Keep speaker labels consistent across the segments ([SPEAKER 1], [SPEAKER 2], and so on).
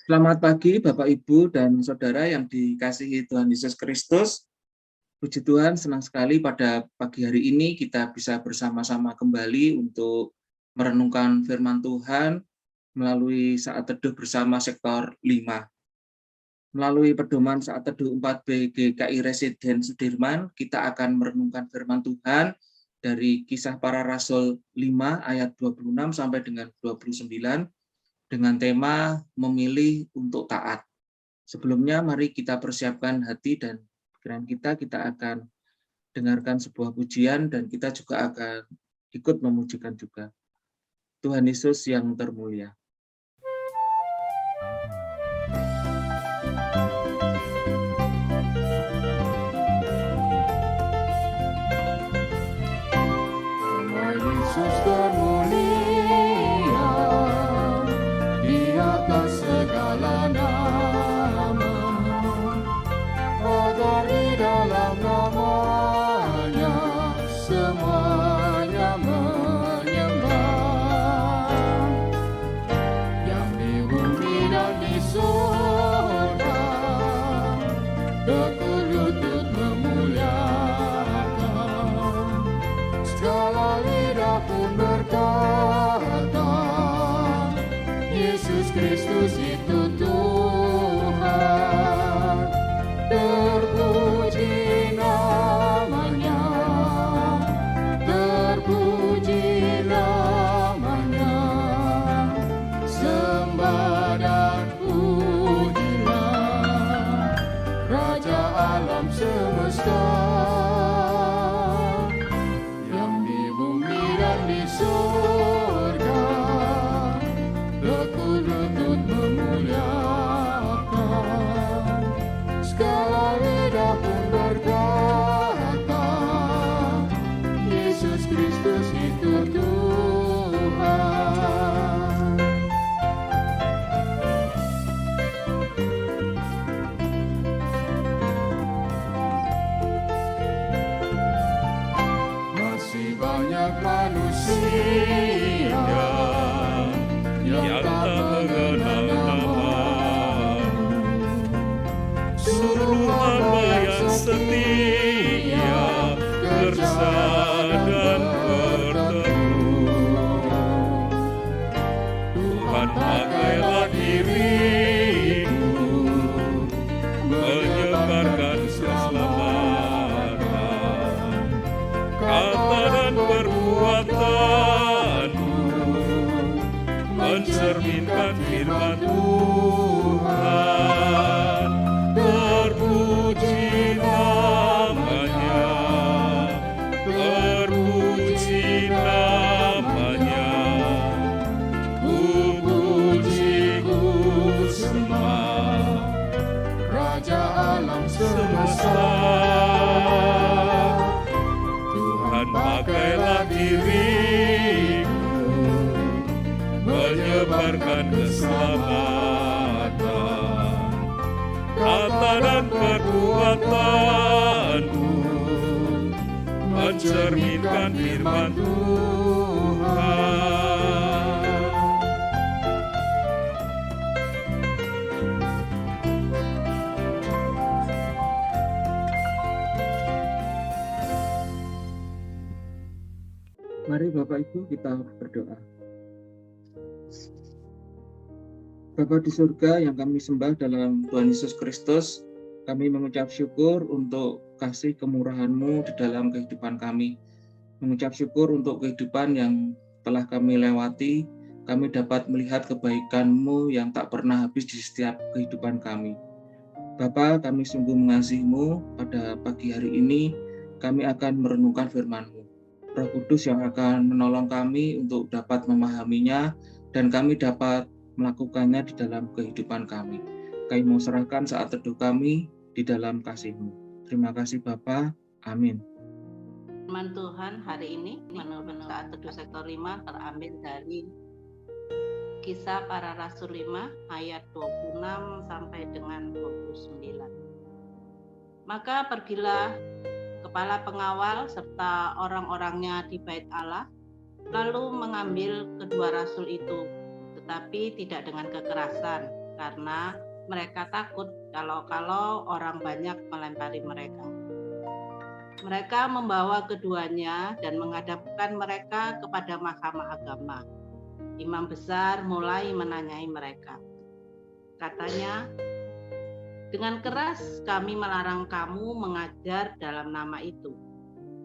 [SPEAKER 1] Selamat pagi Bapak Ibu dan Saudara yang dikasihi Tuhan Yesus Kristus. Puji Tuhan, senang sekali pada pagi hari ini kita bisa bersama-sama kembali untuk merenungkan firman Tuhan melalui saat teduh bersama sektor 5. Melalui pedoman saat teduh 4B GKI Residen Sudirman, kita akan merenungkan firman Tuhan dari Kisah Para Rasul 5 ayat 26 sampai dengan 29 dengan tema memilih untuk taat. Sebelumnya mari kita persiapkan hati dan pikiran kita akan dengarkan sebuah pujian dan kita juga akan ikut memujikan juga. Tuhan Yesus yang termulia.
[SPEAKER 2] Nama Yesus termulia di atas segala nama, agar di dalam namanya semuanya menyembah, yang di bumi dan di surga berlutut memuliakan. Segala lidah pun berkata, Yesus Kristus itu Tuhan. Terpuji namanya, terpuji namanya. Sembah dan pujilah Raja alam semesta, di surga berlutut memuliakan. Segala lidah pun berkata, Yesus Kristus itu Tuhan. Masih banyak manusia yang tak mengenal nama-Mu. Suruh hamba yang setia kerja dan berteduh. Tuhan, pakailah diriku menyebarkan keselamatan, kata dan perbuatanku mencerminkan firman Tuhan. Terpuji namanya, terpuji namanya. Ku puji, ku sembah Raja alam semesta. Tuhan, pakailah diriku menyebarkan keselamatan, kata dan perbuatanku mencerminkan firman Tuhan.
[SPEAKER 1] Mari Bapak Ibu kita berdoa. Bapa di surga yang kami sembah dalam Tuhan Yesus Kristus, kami mengucap syukur untuk kasih kemurahan-Mu di dalam kehidupan kami. Mengucap syukur untuk kehidupan yang telah kami lewati, kami dapat melihat kebaikan-Mu yang tak pernah habis di setiap kehidupan kami. Bapa, kami sungguh mengasihi-Mu. Pada pagi hari ini, kami akan merenungkan firman-Mu. Roh Kudus yang akan menolong kami untuk dapat memahaminya dan kami dapat melakukannya di dalam kehidupan kami. Kami mau serahkan saat teduh kami di dalam kasih-Mu. Terima kasih Bapa. Amin.
[SPEAKER 3] Firman Tuhan hari ini menurut saat teduh sektor 5 terambil dari Kisah Para Rasul 5 ayat 26 sampai dengan 29. Maka pergilah kepala pengawal serta orang-orangnya di bait Allah, lalu mengambil kedua rasul itu, tetapi tidak dengan kekerasan, karena mereka takut kalau orang banyak melempari mereka. Mereka membawa keduanya dan menghadapkan mereka kepada mahkamah agama. Imam besar mulai menanyai mereka. Katanya, dengan keras kami melarang kamu mengajar dalam nama itu.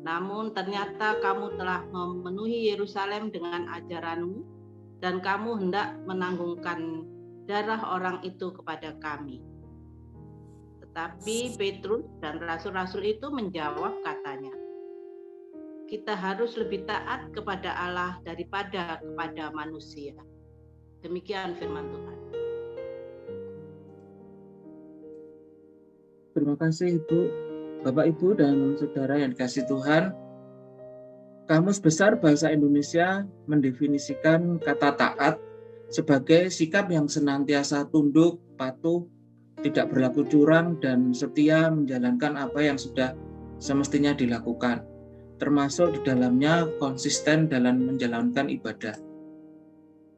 [SPEAKER 3] Namun ternyata kamu telah memenuhi Yerusalem dengan ajaranmu dan kamu hendak menanggungkan darah orang itu kepada kami. Tetapi Petrus dan rasul-rasul itu menjawab katanya, kita harus lebih taat kepada Allah daripada kepada manusia. Demikian firman Tuhan.
[SPEAKER 1] Terima kasih Ibu, Bapak, Ibu, dan Saudara yang dikasihi Tuhan. Kamus Besar Bahasa Indonesia mendefinisikan kata taat sebagai sikap yang senantiasa tunduk, patuh, tidak berlaku curang, dan setia menjalankan apa yang sudah semestinya dilakukan, termasuk di dalamnya konsisten dalam menjalankan ibadah.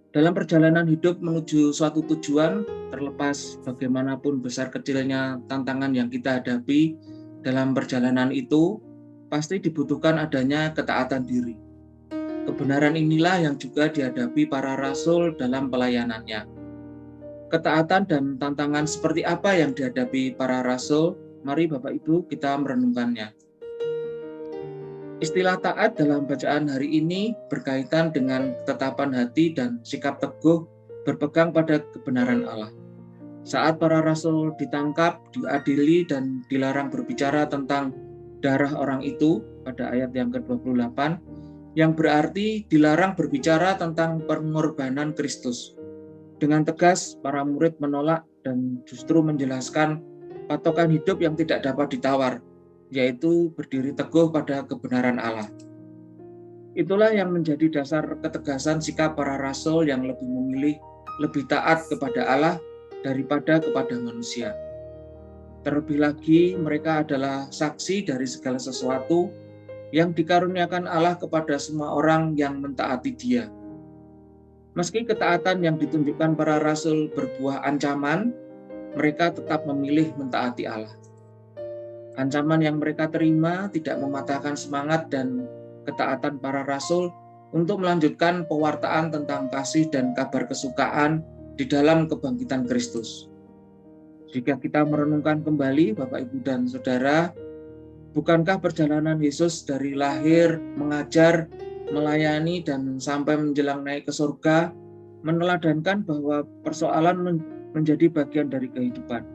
[SPEAKER 1] Dalam perjalanan hidup menuju suatu tujuan, terlepas bagaimanapun besar kecilnya tantangan yang kita hadapi dalam perjalanan itu, pasti dibutuhkan adanya ketaatan diri. Kebenaran inilah yang juga dihadapi para rasul dalam pelayanannya. Ketaatan dan tantangan seperti apa yang dihadapi para rasul? Mari Bapak Ibu kita merenungkannya. Istilah taat dalam bacaan hari ini berkaitan dengan ketetapan hati dan sikap teguh berpegang pada kebenaran Allah. Saat para rasul ditangkap, diadili, dan dilarang berbicara tentang darah orang itu pada ayat yang ke-28, yang berarti dilarang berbicara tentang pengorbanan Kristus. Dengan tegas, para murid menolak dan justru menjelaskan patokan hidup yang tidak dapat ditawar, yaitu berdiri teguh pada kebenaran Allah. Itulah yang menjadi dasar ketegasan sikap para rasul yang lebih memilih lebih taat kepada Allah daripada kepada manusia. Terlebih lagi, mereka adalah saksi dari segala sesuatu yang dikaruniakan Allah kepada semua orang yang mentaati Dia. Meski ketaatan yang ditunjukkan para rasul berbuah ancaman, mereka tetap memilih mentaati Allah. Ancaman yang mereka terima tidak mematahkan semangat dan ketaatan para rasul untuk melanjutkan pewartaan tentang kasih dan kabar kesukaan di dalam kebangkitan Kristus. Jika kita merenungkan kembali, Bapak, Ibu, dan Saudara, bukankah perjalanan Yesus dari lahir, mengajar, melayani, dan sampai menjelang naik ke surga meneladankan bahwa persoalan menjadi bagian dari kehidupan.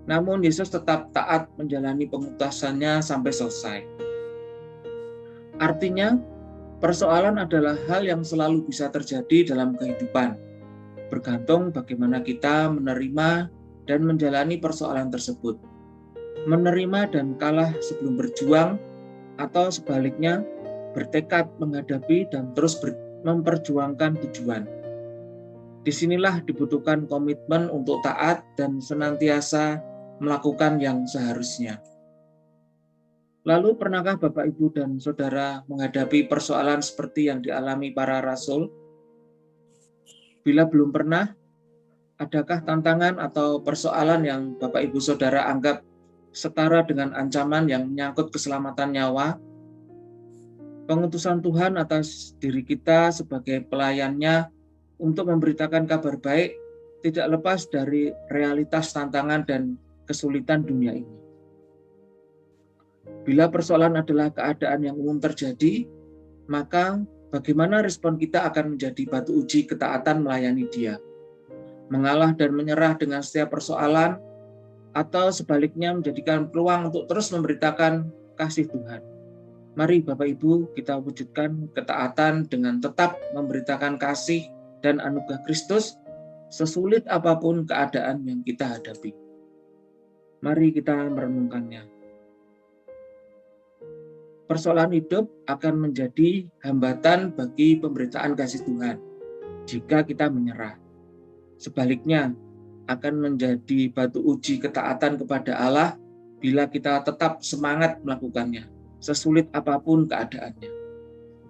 [SPEAKER 1] Namun Yesus tetap taat menjalani pengutasannya sampai selesai. Artinya, persoalan adalah hal yang selalu bisa terjadi dalam kehidupan, bergantung bagaimana kita menerima dan menjalani persoalan tersebut. Menerima dan kalah sebelum berjuang, atau sebaliknya, bertekad menghadapi dan terus memperjuangkan tujuan. Disinilah dibutuhkan komitmen untuk taat dan senantiasa melakukan yang seharusnya. Lalu pernahkah Bapak, Ibu, dan Saudara menghadapi persoalan seperti yang dialami para rasul? Bila belum pernah, adakah tantangan atau persoalan yang Bapak, Ibu, Saudara anggap setara dengan ancaman yang menyangkut keselamatan nyawa? Pengutusan Tuhan atas diri kita sebagai pelayannya untuk memberitakan kabar baik tidak lepas dari realitas tantangan dan kesulitan dunia ini. Bila persoalan adalah keadaan yang umum terjadi, maka bagaimana respon kita akan menjadi batu uji ketaatan melayani Dia? Mengalah dan menyerah dengan setiap persoalan, atau sebaliknya menjadikan peluang untuk terus memberitakan kasih Tuhan? Mari Bapak Ibu kita wujudkan ketaatan dengan tetap memberitakan kasih dan anugerah Kristus sesulit apapun keadaan yang kita hadapi. Mari kita merenungkannya. Persoalan hidup akan menjadi hambatan bagi pemberitaan kasih Tuhan jika kita menyerah. Sebaliknya, akan menjadi batu uji ketaatan kepada Allah bila kita tetap semangat melakukannya, sesulit apapun keadaannya.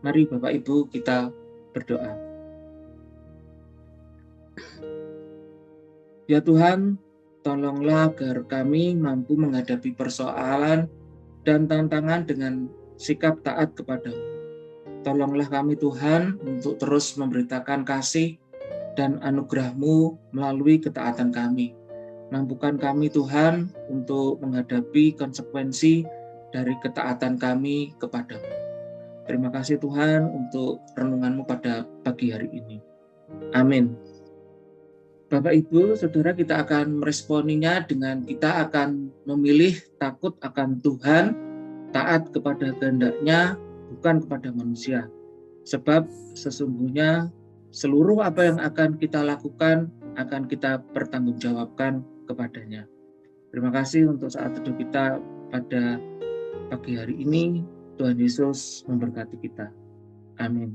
[SPEAKER 1] Mari Bapak Ibu kita berdoa. Ya Tuhan, tolonglah agar kami mampu menghadapi persoalan dan tantangan dengan sikap taat kepada-Mu. Tolonglah kami Tuhan untuk terus memberitakan kasih dan anugerah-Mu melalui ketaatan kami. Mampukan kami Tuhan untuk menghadapi konsekuensi dari ketaatan kami kepada-Mu. Terima kasih Tuhan untuk renungan-Mu pada pagi hari ini. Amin. Bapak Ibu, Saudara, kita akan meresponinya dengan kita akan memilih takut akan Tuhan, taat kepada kehendak-Nya, bukan kepada manusia. Sebab sesungguhnya seluruh apa yang akan kita lakukan akan kita pertanggungjawabkan kepadanya. Terima kasih untuk saat teduh kita pada pagi hari ini. Tuhan Yesus memberkati kita. Amin.